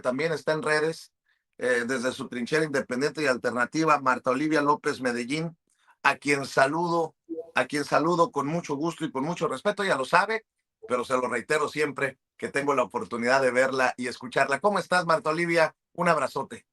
también está en redes, desde su trinchera independiente y alternativa, Marta Olivia López Medellín, a quien saludo, a quien saludo con mucho gusto y con mucho respeto, ya lo sabe, pero se lo reitero siempre que tengo la oportunidad de verla y escucharla. ¿Cómo estás, Marta Olivia? Un abrazote.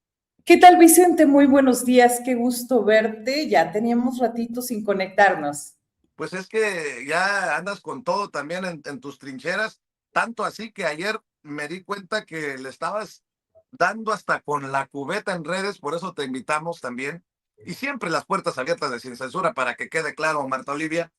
¿Qué tal, Vicente? Muy buenos días, qué gusto verte. Ya teníamos ratito sin conectarnos. Pues es que ya andas con todo también en tus trincheras, tanto así que ayer me di cuenta que le estabas dando hasta con la cubeta en redes, por eso te invitamos también. Y siempre las puertas abiertas de Sin Censura, para que quede claro, Marta Olivia,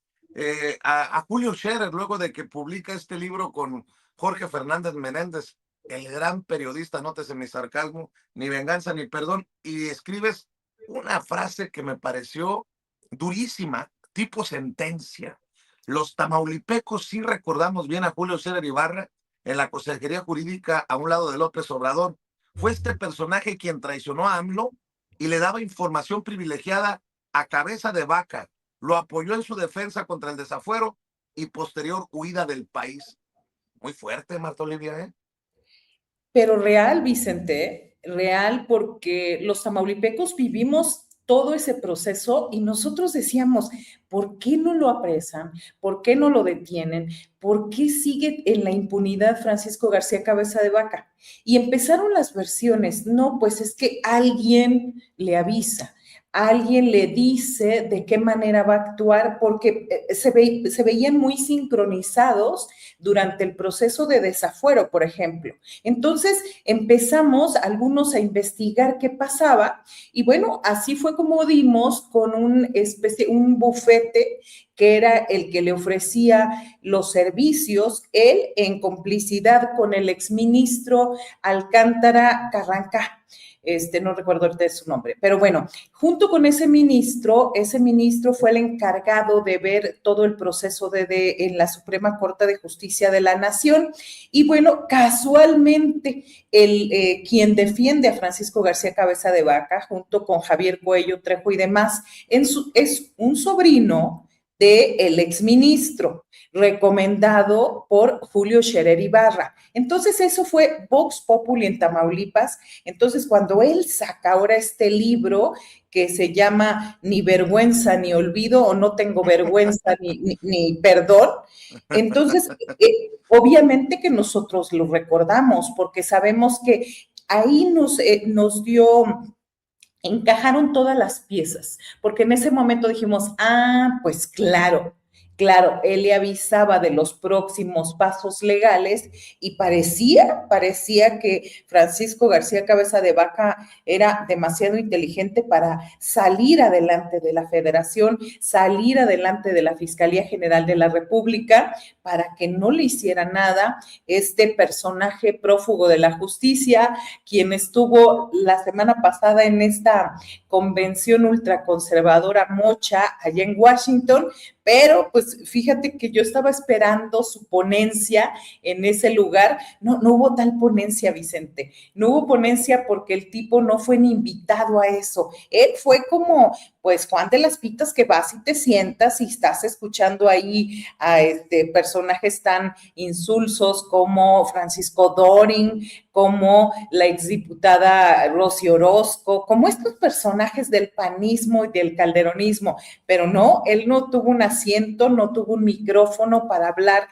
a Julio Scherer, luego de que publica este libro con Jorge Fernández Menéndez, el gran periodista, nótese mi sarcasmo, ni venganza ni perdón, y escribes una frase que me pareció durísima, tipo sentencia. Los tamaulipecos sí recordamos bien a Julio César Ibarra en la Consejería Jurídica a un lado de López Obrador. Fue este personaje quien traicionó a AMLO y le daba información privilegiada a cabeza de vaca. Lo apoyó en su defensa contra el desafuero y posterior huida del país. Muy fuerte, Marta Olivia, ¿eh? Pero real, Vicente, real, porque los tamaulipecos vivimos todo ese proceso y nosotros decíamos, ¿por qué no lo apresan? ¿Por qué no lo detienen? ¿Por qué sigue en la impunidad Francisco García Cabeza de Vaca? Y empezaron las versiones, no, pues es que alguien le avisa, alguien le dice de qué manera va a actuar, porque se veían muy sincronizados durante el proceso de desafuero, por ejemplo. Entonces empezamos algunos a investigar qué pasaba y bueno, así fue como dimos con un bufete que era el que le ofrecía los servicios, él en complicidad con el exministro Alcántara Carranca. No recuerdo ahorita su nombre, pero bueno, junto con ese ministro fue el encargado de ver todo el proceso en la Suprema Corte de Justicia de la Nación. Y bueno, casualmente, quien defiende a Francisco García Cabeza de Vaca, junto con Javier Cuello Trejo y demás, es un sobrino del exministro, recomendado por Julio Scherer Ibarra. Entonces, eso fue Vox Populi en Tamaulipas. Entonces, cuando él saca ahora este libro que se llama Ni vergüenza ni olvido, o No tengo vergüenza ni perdón, entonces, obviamente que nosotros lo recordamos, porque sabemos que ahí nos dio, encajaron todas las piezas, porque en ese momento dijimos, pues claro, claro, él le avisaba de los próximos pasos legales y parecía que Francisco García Cabeza de Vaca era demasiado inteligente para salir adelante de la Federación, salir adelante de la Fiscalía General de la República, para que no le hiciera nada este personaje prófugo de la justicia, quien estuvo la semana pasada en esta convención ultraconservadora mocha allá en Washington, pero pues fíjate que yo estaba esperando su ponencia en ese lugar. No hubo tal ponencia, Vicente. No hubo ponencia porque el tipo no fue ni invitado a eso. Él fue como, pues, Juan de las Pitas, que vas y te sientas y estás escuchando ahí a personajes tan insulsos como Francisco Doring, como la exdiputada Rosy Orozco, como estos personajes del panismo y del calderonismo, pero no, él no tuvo un asiento, no tuvo un micrófono para hablar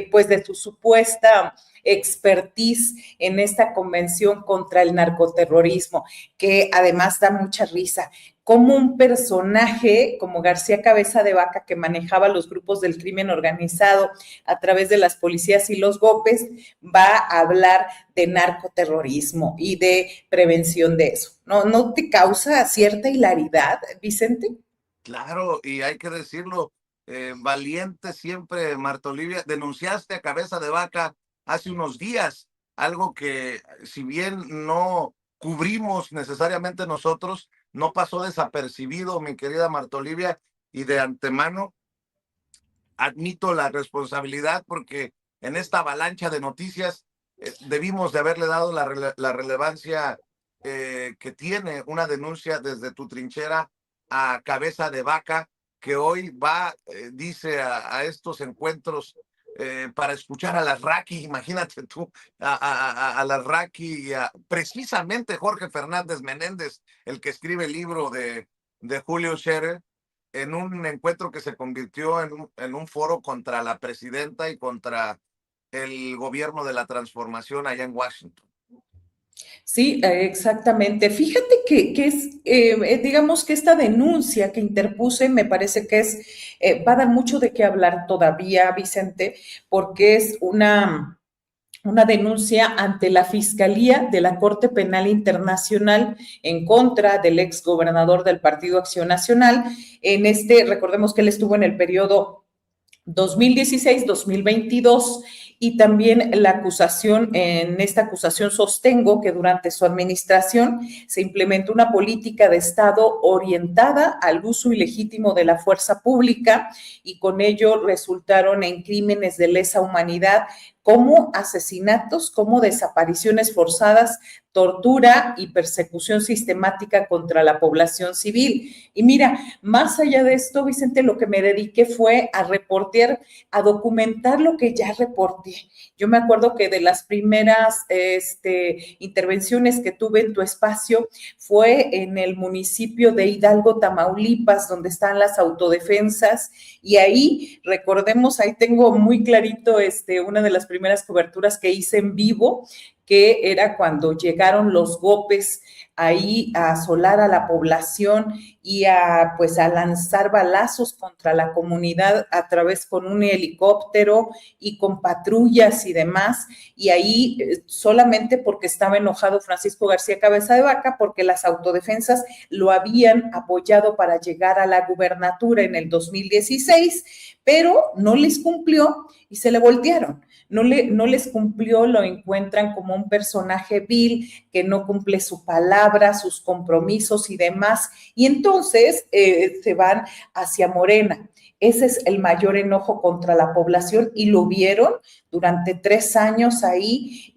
pues de su supuesta expertise en esta convención contra el narcoterrorismo, que además da mucha risa. Como un personaje como García Cabeza de Vaca, que manejaba los grupos del crimen organizado a través de las policías y los GOPES, va a hablar de narcoterrorismo y de prevención de eso. ¿No te causa cierta hilaridad, Vicente? Claro, y hay que decirlo, valiente siempre, Marta Olivia. Denunciaste a Cabeza de Vaca hace unos días, algo que si bien no cubrimos necesariamente nosotros, no pasó desapercibido, mi querida Marta Olivia, y de antemano admito la responsabilidad porque en esta avalancha de noticias debimos de haberle dado la relevancia que tiene una denuncia desde tu trinchera a Cabeza de Vaca, que hoy va, dice, a estos encuentros para escuchar a las Raki, imagínate tú, a las Raki, precisamente Jorge Fernández Menéndez, el que escribe el libro de Julio Scherer, en un encuentro que se convirtió en un foro contra la presidenta y contra el gobierno de la transformación allá en Washington. Sí, exactamente. Fíjate que es, digamos que esta denuncia que interpuse me parece que es, va a dar mucho de qué hablar todavía, Vicente, porque es una denuncia ante la Fiscalía de la Corte Penal Internacional en contra del ex gobernador del Partido Acción Nacional. Recordemos que él estuvo en el periodo 2016-2022 y también en esta acusación sostengo que durante su administración se implementó una política de Estado orientada al uso ilegítimo de la fuerza pública y con ello resultaron en crímenes de lesa humanidad como asesinatos, como desapariciones forzadas, tortura y persecución sistemática contra la población civil. Y mira, más allá de esto, Vicente, lo que me dediqué fue a reportear, a documentar lo que ya reporté. Yo me acuerdo que de las primeras intervenciones que tuve en tu espacio fue en el municipio de Hidalgo, Tamaulipas, donde están las autodefensas. Y ahí, recordemos, ahí tengo muy clarito una de las primeras coberturas que hice en vivo, que era cuando llegaron los GOPES ahí a asolar a la población y pues a lanzar balazos contra la comunidad a través con un helicóptero y con patrullas y demás. Y ahí solamente porque estaba enojado Francisco García Cabeza de Vaca, porque las autodefensas lo habían apoyado para llegar a la gubernatura en el 2016, pero no les cumplió y se le voltearon. No les cumplió, lo encuentran como un personaje vil que no cumple su palabra, sus compromisos y demás. Y entonces se van hacia Morena. Ese es el mayor enojo contra la población y lo vieron durante 3 años ahí,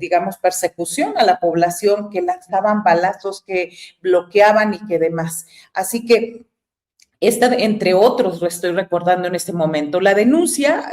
digamos, persecución a la población, que lanzaban balazos, que bloqueaban y que demás. Así que entre otros, lo estoy recordando en este momento. La denuncia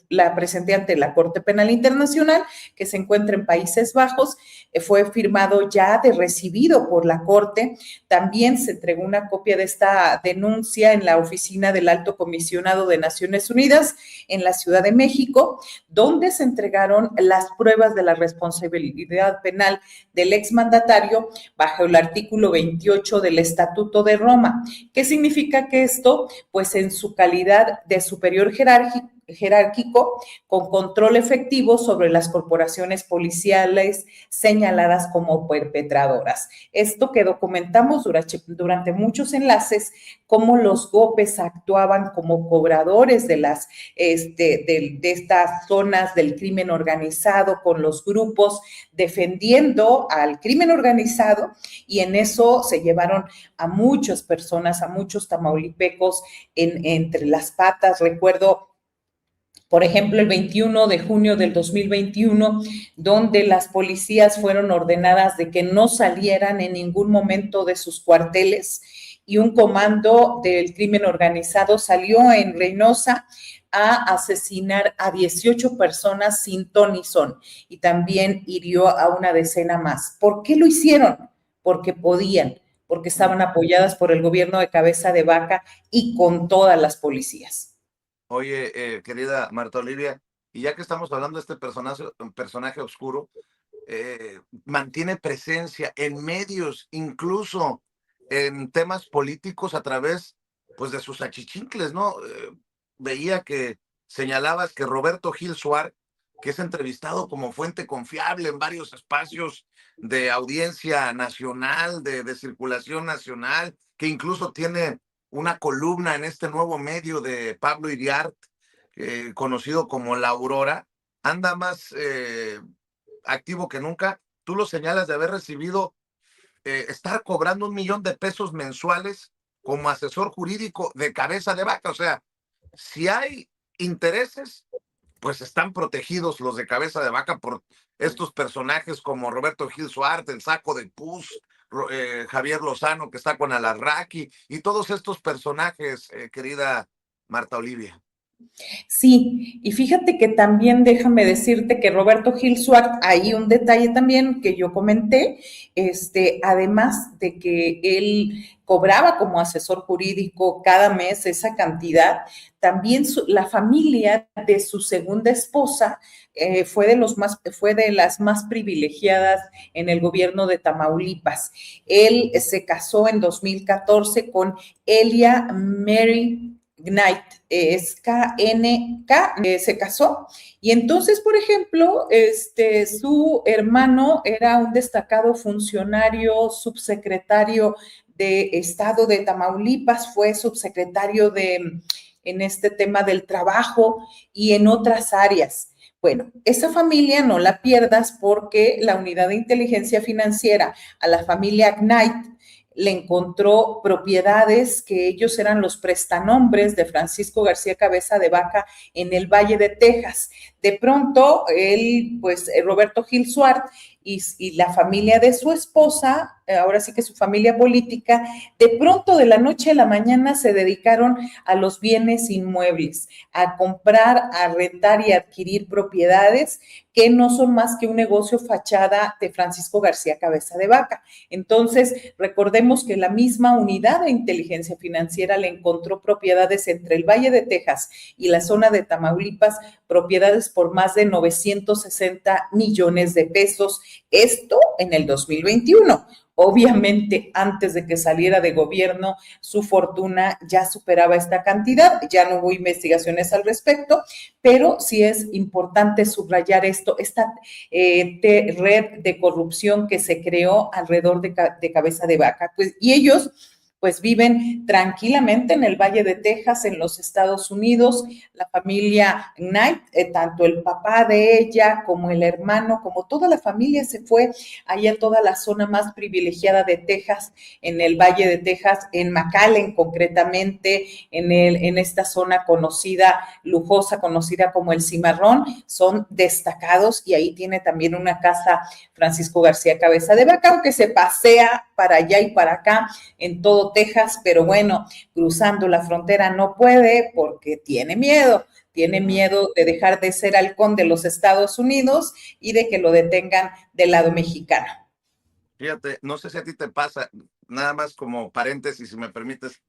la presenté ante la Corte Penal Internacional, que se encuentra en Países Bajos, fue firmado ya de recibido por la Corte. También se entregó una copia de esta denuncia en la oficina del Alto Comisionado de Naciones Unidas en la Ciudad de México, donde se entregaron las pruebas de la responsabilidad penal del exmandatario bajo el artículo 28 del Estatuto de Roma. ¿Qué significa que esto? Pues en su calidad de superior jerárquico, con control efectivo sobre las corporaciones policiales señaladas como perpetradoras. Esto que documentamos durante muchos enlaces, cómo los GOPES actuaban como cobradores de estas zonas del crimen organizado, con los grupos defendiendo al crimen organizado, y en eso se llevaron a muchas personas, a muchos tamaulipecos entre las patas. Recuerdo, por ejemplo, el 21 de junio del 2021, donde las policías fueron ordenadas de que no salieran en ningún momento de sus cuarteles y un comando del crimen organizado salió en Reynosa a asesinar a 18 personas sin ton ni son y también hirió a una decena más. ¿Por qué lo hicieron? Porque podían, porque estaban apoyadas por el gobierno de Cabeza de Vaca y con todas las policías. Oye, querida Marta Olivia, y ya que estamos hablando de este personaje oscuro, mantiene presencia en medios, incluso en temas políticos a través, pues, de sus achichincles, ¿no? Veía que señalabas que Roberto Gil Suárez, que es entrevistado como fuente confiable en varios espacios de audiencia nacional, de circulación nacional, que incluso tiene una columna en este nuevo medio de Pablo Iriart, conocido como La Aurora, anda más activo que nunca. Tú lo señalas de haber recibido, estar cobrando 1,000,000 de pesos mensuales como asesor jurídico de Cabeza de Vaca. O sea, si hay intereses, pues están protegidos los de Cabeza de Vaca por estos personajes como Roberto Gil Suárez, el Saco de Pus, Javier Lozano, que está con Alarraqui, y todos estos personajes, querida Marta Olivia. Sí, y fíjate que también déjame decirte que Roberto Gil Suart, hay un detalle también que yo comenté, además de que él cobraba como asesor jurídico cada mes esa cantidad, también la familia de su segunda esposa fue de las más privilegiadas en el gobierno de Tamaulipas. Él se casó en 2014 con Elia Mary Knight, es K-N-K, se casó. Y entonces, por ejemplo, su hermano era un destacado funcionario, subsecretario de Estado de Tamaulipas, fue subsecretario en este tema del trabajo y en otras áreas. Bueno, esa familia no la pierdas porque la unidad de inteligencia financiera a la familia Knight le encontró propiedades que ellos eran los prestanombres de Francisco García Cabeza de Vaca en el Valle de Texas. De pronto, Roberto Gil Suart y la familia de su esposa, ahora sí que su familia política, de pronto de la noche a la mañana se dedicaron a los bienes inmuebles, a comprar, a rentar y adquirir propiedades que no son más que un negocio fachada de Francisco García Cabeza de Vaca. Entonces, recordemos que la misma unidad de inteligencia financiera le encontró propiedades entre el Valle de Texas y la zona de Tamaulipas, propiedades por más de 960 millones de pesos, esto en el 2021. Obviamente, antes de que saliera de gobierno, su fortuna ya superaba esta cantidad, ya no hubo investigaciones al respecto, pero sí es importante subrayar esta red de corrupción que se creó alrededor de Cabeza de Vaca. Pues, y ellos pues viven tranquilamente en el Valle de Texas, en los Estados Unidos. La familia Knight, tanto el papá de ella como el hermano, como toda la familia se fue allá a toda la zona más privilegiada de Texas, en el Valle de Texas, en McAllen concretamente, en esta zona conocida, lujosa, conocida como el Cimarrón, son destacados y ahí tiene también una casa Francisco García Cabeza de Vaca, aunque se pasea para allá y para acá en todo Texas, pero bueno, cruzando la frontera no puede porque tiene miedo de dejar de ser halcón de los Estados Unidos y de que lo detengan del lado mexicano. Fíjate, no sé si a ti te pasa, nada más como paréntesis, si me permites,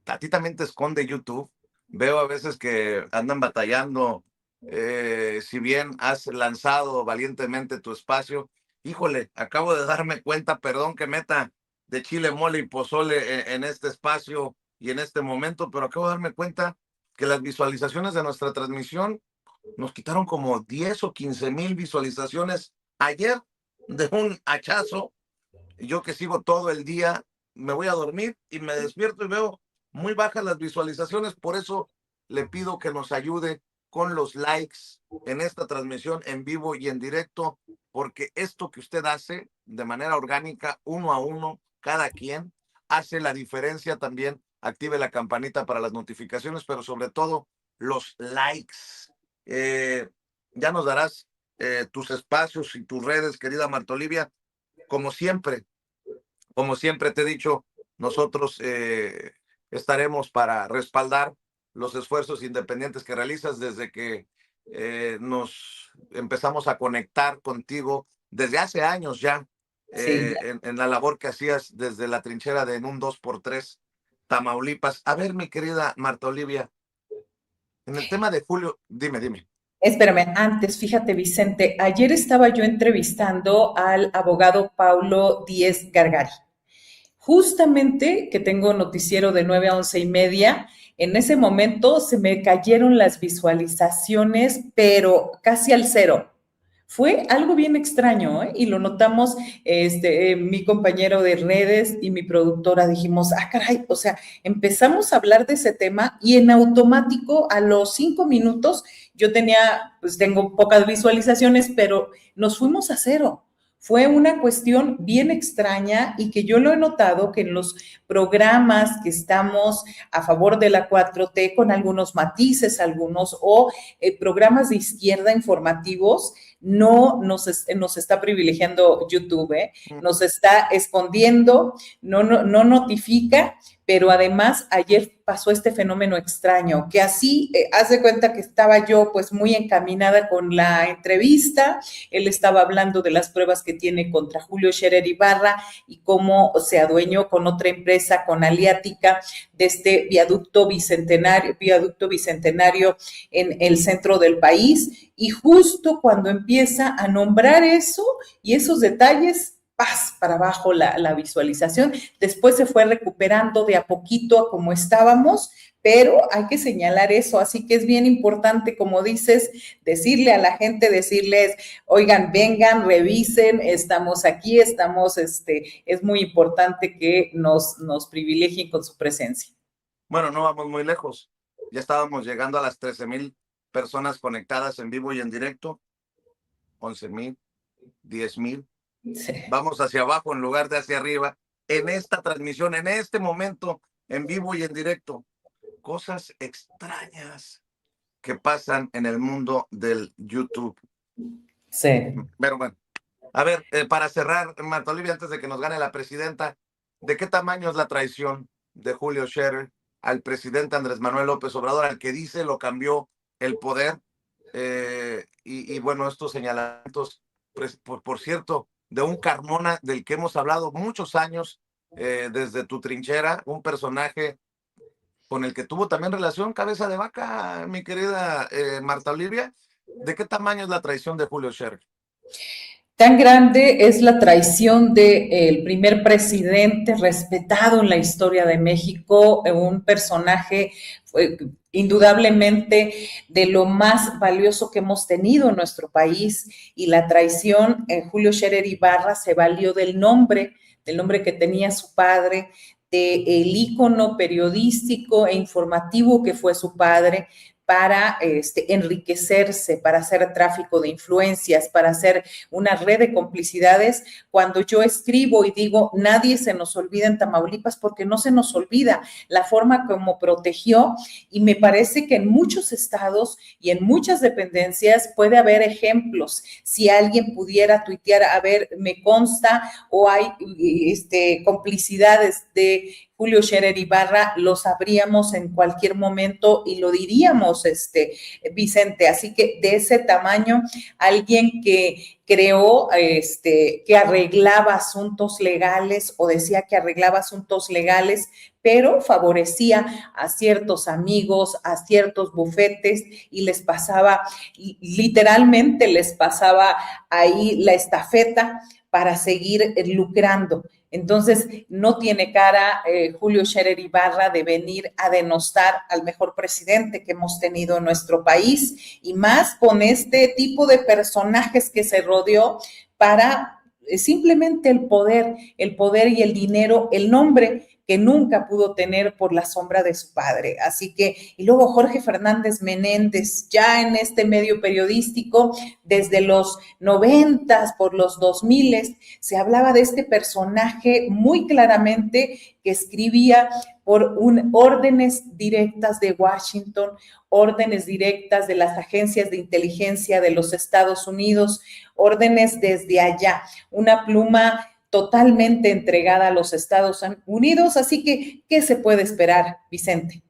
a ti también te esconde YouTube. Veo a veces que andan batallando, si bien has lanzado valientemente tu espacio, híjole, acabo de darme cuenta, perdón que meta de chile, mole y pozole en este espacio y en este momento, pero acabo de darme cuenta que las visualizaciones de nuestra transmisión nos quitaron como 10 o 15,000 visualizaciones ayer de un hachazo. Yo que sigo todo el día, me voy a dormir y me despierto y veo muy bajas las visualizaciones. Por eso le pido que nos ayude con los likes en esta transmisión en vivo y en directo, porque esto que usted hace de manera orgánica, uno a uno, cada quien, hace la diferencia también. Active la campanita para las notificaciones, pero sobre todo los likes. Eh, ya nos darás tus espacios y tus redes, querida Marta Olivia. Como siempre, como siempre te he dicho, nosotros estaremos para respaldar los esfuerzos independientes que realizas desde que nos empezamos a conectar contigo desde hace años ya, Sí. en la labor que hacías desde la trinchera de en un 2x3 Tamaulipas. A ver, mi querida Marta Olivia, en el tema de Julio, dime. Espérame, antes, fíjate, Vicente, ayer estaba yo entrevistando al abogado Paulo Díez Gargari. Justamente que tengo noticiero de 9 a 11:30, en ese momento se me cayeron las visualizaciones, pero casi al cero. Fue algo bien extraño, ¿eh? Y lo notamos mi compañero de redes y mi productora. Dijimos, caray, o sea, empezamos a hablar de ese tema y en automático a los 5 minutos yo tengo pocas visualizaciones, pero nos fuimos a cero. Fue una cuestión bien extraña y que yo lo he notado que en los programas que estamos a favor de la 4T con algunos matices, programas de izquierda informativos, no nos está privilegiando YouTube, nos está escondiendo, no notifica, pero además ayer pasó este fenómeno extraño, que así, haz de cuenta que estaba yo pues muy encaminada con la entrevista, él estaba hablando de las pruebas que tiene contra Julio Scherer Ibarra y cómo se adueñó con otra empresa, con Aliática, de este viaducto bicentenario en el centro del país, y justo cuando empieza a nombrar eso y esos detalles, paz para abajo la visualización. Después se fue recuperando de a poquito a como estábamos, pero hay que señalar eso, así que es bien importante, como dices, decirle a la gente, decirles, oigan, vengan, revisen, estamos aquí, es muy importante que nos privilegien con su presencia. Bueno, no vamos muy lejos. Ya estábamos llegando a las 13,000 personas conectadas en vivo y en directo. 11,000, 10,000. Sí. Vamos hacia abajo en lugar de hacia arriba. En esta transmisión, en este momento, en vivo y en directo. Cosas extrañas que pasan en el mundo del YouTube. Sí. Pero bueno, a ver, para cerrar, Marta Olivia, antes de que nos gane la presidenta, ¿de qué tamaño es la traición de Julio Scherer al presidente Andrés Manuel López Obrador, al que dice lo cambió el poder? Y bueno, estos señalamientos, pues, por cierto, de un Carmona del que hemos hablado muchos años, desde tu trinchera, un personaje con el que tuvo también relación cabeza de vaca, mi querida Marta Olivia. ¿De qué tamaño es la traición de Julio Scherer? Tan grande es la traición del primer presidente respetado en la historia de México, un personaje indudablemente de lo más valioso que hemos tenido en nuestro país, y la traición, Julio Scherer Ibarra se valió del nombre que tenía su padre, del ícono periodístico e informativo que fue su padre, para enriquecerse, para hacer tráfico de influencias, para hacer una red de complicidades. Cuando yo escribo y digo, nadie se nos olvida en Tamaulipas, porque no se nos olvida la forma como protegió, y me parece que en muchos estados y en muchas dependencias puede haber ejemplos. Si alguien pudiera tuitear, a ver, me consta o hay complicidades de Julio Scherer Ibarra, lo sabríamos en cualquier momento y lo diríamos, Vicente. Así que de ese tamaño, alguien que creó, que arreglaba asuntos legales, o decía que arreglaba asuntos legales, pero favorecía a ciertos amigos, a ciertos bufetes, y les pasaba, literalmente les pasaba ahí la estafeta para seguir lucrando. Entonces, no tiene cara Julio Scherer Ibarra de venir a denostar al mejor presidente que hemos tenido en nuestro país, y más con este tipo de personajes que se rodeó para simplemente el poder y el dinero, el nombre que nunca pudo tener por la sombra de su padre. Así que, y luego Jorge Fernández Menéndez, ya en este medio periodístico, desde los 90, por los 2000, se hablaba de este personaje muy claramente, que escribía por órdenes directas de Washington, órdenes directas de las agencias de inteligencia de los Estados Unidos, órdenes desde allá, una pluma totalmente entregada a los Estados Unidos. Así que, ¿qué se puede esperar, Vicente?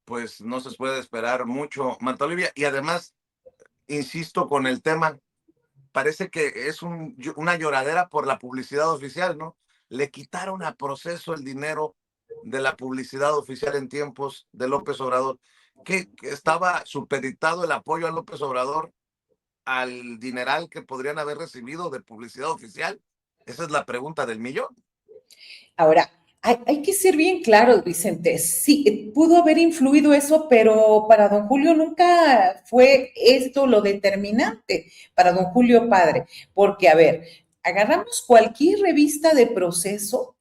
Pues no se puede esperar mucho, Marta Olivia, y además, insisto con el tema, parece que es una lloradera por la publicidad oficial, ¿no? Le quitaron a Proceso el dinero de la publicidad oficial en tiempos de López Obrador, que estaba supeditado el apoyo a López Obrador al dineral que podrían haber recibido de publicidad oficial. Esa es la pregunta del millón. Ahora, hay que ser bien claros, Vicente. Sí, pudo haber influido eso, pero para don Julio nunca fue esto lo determinante, para don Julio padre. Porque, a ver, agarramos cualquier revista de Proceso,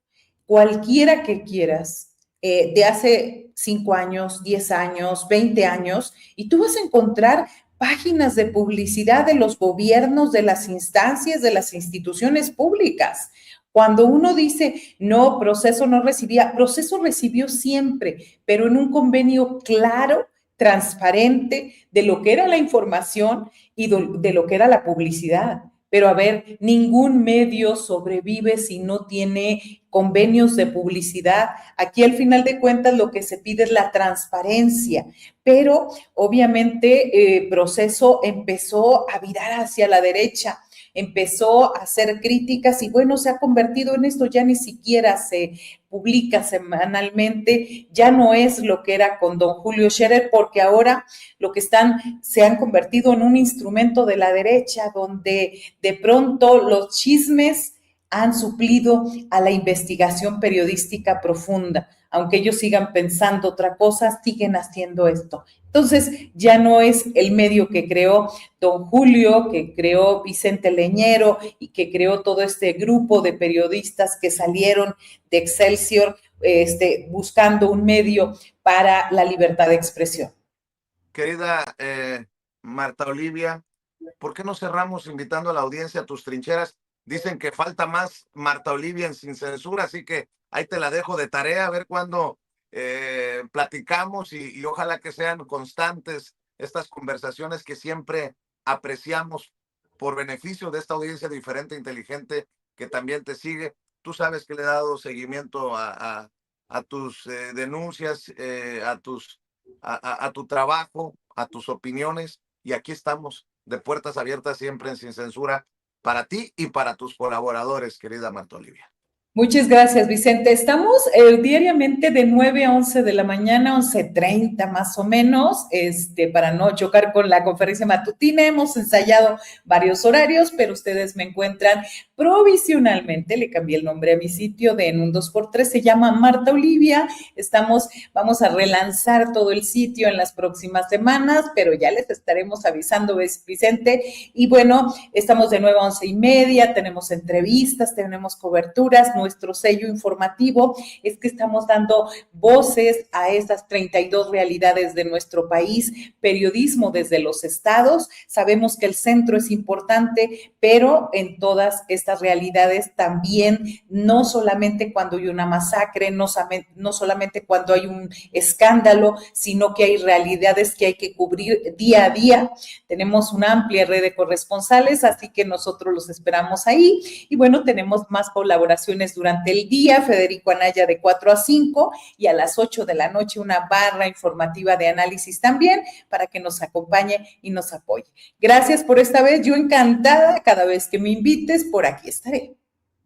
cualquiera que quieras, de hace 5 años, 10 años, 20 años, y tú vas a encontrar páginas de publicidad de los gobiernos, de las instancias, de las instituciones públicas. Cuando uno dice, no, Proceso no recibía, Proceso recibió siempre, pero en un convenio claro, transparente, de lo que era la información y de lo que era la publicidad. Pero a ver, ningún medio sobrevive si no tiene convenios de publicidad. Aquí al final de cuentas lo que se pide es la transparencia, pero obviamente el proceso empezó a virar hacia la derecha, empezó a hacer críticas y bueno, se ha convertido en esto, ya ni siquiera se publica semanalmente, ya no es lo que era con don Julio Scherer, porque ahora lo que se han convertido en un instrumento de la derecha, donde de pronto los chismes han suplido a la investigación periodística profunda. Aunque ellos sigan pensando otra cosa, siguen haciendo esto. Entonces, ya no es el medio que creó don Julio, que creó Vicente Leñero y que creó todo este grupo de periodistas que salieron de Excelsior buscando un medio para la libertad de expresión. Querida Marta Olivia, ¿por qué no cerramos invitando a la audiencia a tus trincheras? Dicen que falta más Marta Olivia en Sin Censura, así que ahí te la dejo de tarea, a ver cuándo platicamos y ojalá que sean constantes estas conversaciones que siempre apreciamos por beneficio de esta audiencia diferente, inteligente, que también te sigue. Tú sabes que le he dado seguimiento a tus denuncias, a tu trabajo, a tus opiniones, y aquí estamos de puertas abiertas siempre en Sin Censura para ti y para tus colaboradores, querida Marta Olivia. Muchas gracias, Vicente. Estamos diariamente de 9 a 11 de la mañana, 11:30 más o menos, para no chocar con la conferencia matutina. Hemos ensayado varios horarios, pero ustedes me encuentran provisionalmente, le cambié el nombre a mi sitio de en un 2x3, se llama Marta Olivia. Vamos a relanzar todo el sitio en las próximas semanas, pero ya les estaremos avisando, Vicente. Y bueno, estamos de 9 a 11:30, tenemos entrevistas, tenemos coberturas. Nuestro sello informativo es que estamos dando voces a esas 32 realidades de nuestro país, periodismo desde los estados. Sabemos que el centro es importante, pero en todas estas realidades también, no solamente cuando hay una masacre, no solamente cuando hay un escándalo, sino que hay realidades que hay que cubrir día a día. Tenemos una amplia red de corresponsales, así que nosotros los esperamos ahí. Y bueno, tenemos más colaboraciones durante el día, Federico Anaya de 4 a 5 y a las 8 de la noche una barra informativa de análisis también para que nos acompañe y nos apoye. Gracias por esta vez, yo encantada, cada vez que me invites, por aquí estaré.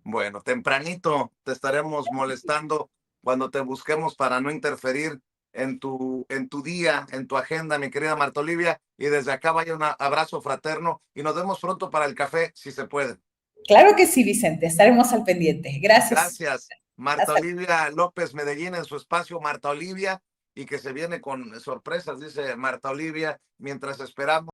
Bueno, tempranito te estaremos molestando cuando te busquemos para no interferir en tu día, en tu agenda, mi querida Marta Olivia, y desde acá vaya un abrazo fraterno y nos vemos pronto para el café, si se puede. Claro que sí, Vicente, estaremos al pendiente. Gracias. Gracias. Marta Olivia López Medellín en su espacio Marta Olivia, y que se viene con sorpresas, dice Marta Olivia, mientras esperamos.